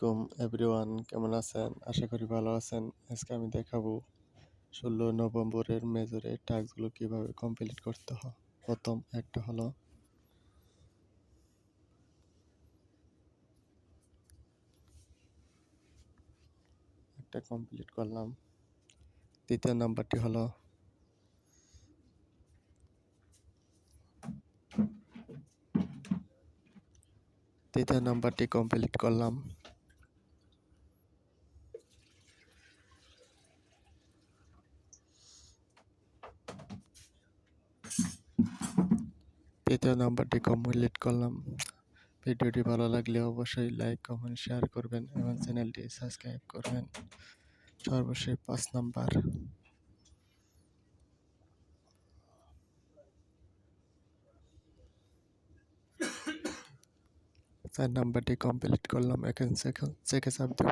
আলাইকুম এভরিওয়ান, কেমন আছেন? আশা করি ভালো আছেন। আজকে আমি দেখাবো ১৬ নভেম্বরের মেজরের টাস্কগুলো কিভাবে কমপ্লিট করতে হয়। প্রথম একটা হলো একটা কমপ্লিট করলাম। দ্বিতীয় নাম্বারটি হলো কমপ্লিট করলাম। ভিডিওটি ভালো লাগলে অবশ্যই লাইক, কমেন্ট, শেয়ার করবেন এবং চ্যানেলটি সাবস্ক্রাইব করবেন। সর্বশেষ ৫ নাম্বার ৪ নাম্বারটি কমপ্লিট করলাম। এখন চেকে চাপ দেব।